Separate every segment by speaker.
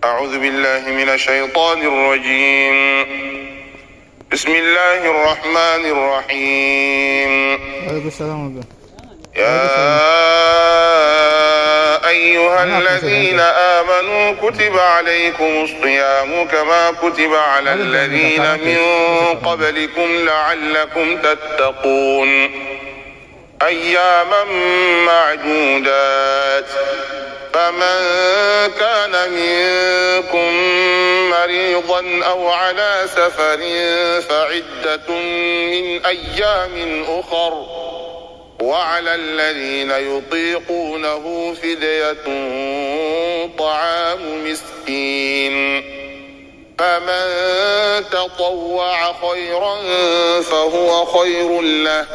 Speaker 1: أعوذ بالله من الشيطان الرجيم. بسم الله الرحمن الرحيم. يا أيها الذين آمنوا كتب عليكم الصيام كما كتب على الذين من قبلكم لعلكم تتقون أياما معدودات. فمن كان منكم مريضا أو على سفر فعدة من أيام أخر، وعلى الذين يطيقونه فدية طعام مسكين، فمن تطوع خيرا فهو خير له،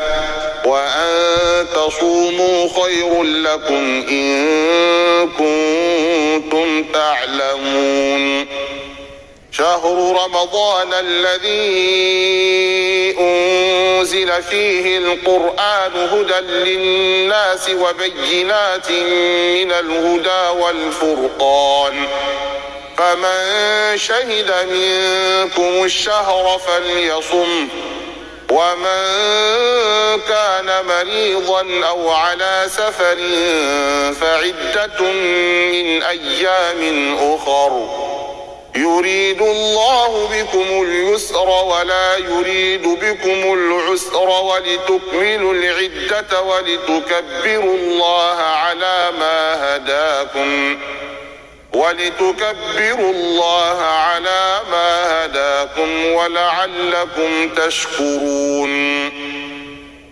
Speaker 1: وأن تصوموا خير لكم إن كنتم تعلمون. شهر رمضان الذي أنزل فيه القرآن هدى للناس وبينات من الهدى والفرقان، فمن شهد منكم الشهر فليصم، ومن كان مريضا أو على سفر فعدة من أيام أخر، يريد الله بكم اليسر ولا يريد بكم العسر، ولتكملوا العدة ولتكبروا الله على ما هداكم ولعلكم تشكرون.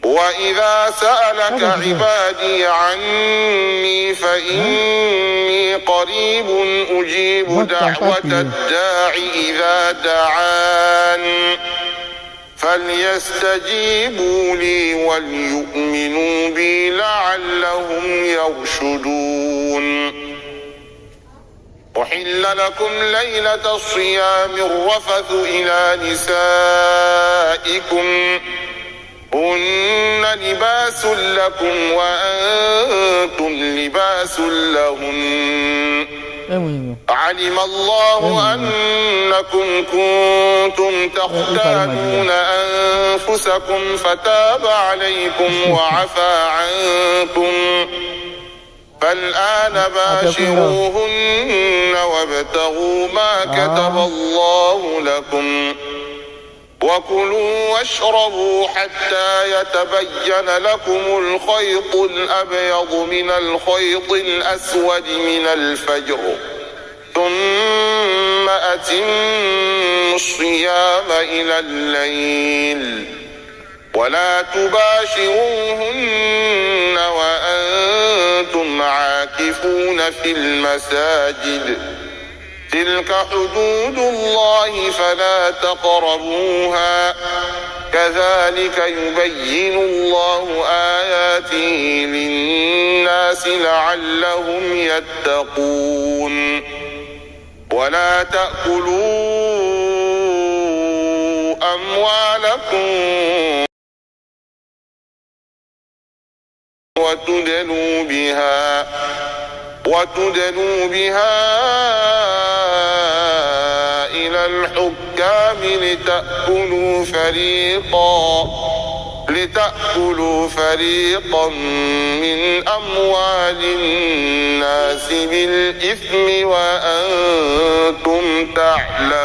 Speaker 1: وإذا سألك عبادي عني فإني قريب أجيب دعوة الداع إذا دعان، فليستجيبوا لي وليؤمنوا بي لعلهم يرشدون. أحل لكم ليلة الصيام الرفث إلى نسائكم هن لباس لكم وأنتم لباس لهن، علم الله أنكم كنتم تختانون أنفسكم فتاب عليكم وعفى عنكم، فالآن باشروهن وابتغوا ما كتب الله لكم، وكلوا واشربوا حتى يتبين لكم الخيط الأبيض من الخيط الأسود من الفجر، ثم أتموا الصيام إلى الليل، ولا تباشروهن وأنتم عاكفون في المساجد، تلك حدود الله فلا تقربوها، كذلك يبين الله آياته للناس لعلهم يتقون. ولا تأكلوا أموالكم وتدلوا بها إلى الحكام لتأكلوا فريقا من أموال الناس بالإثم وأنتم تعلمون.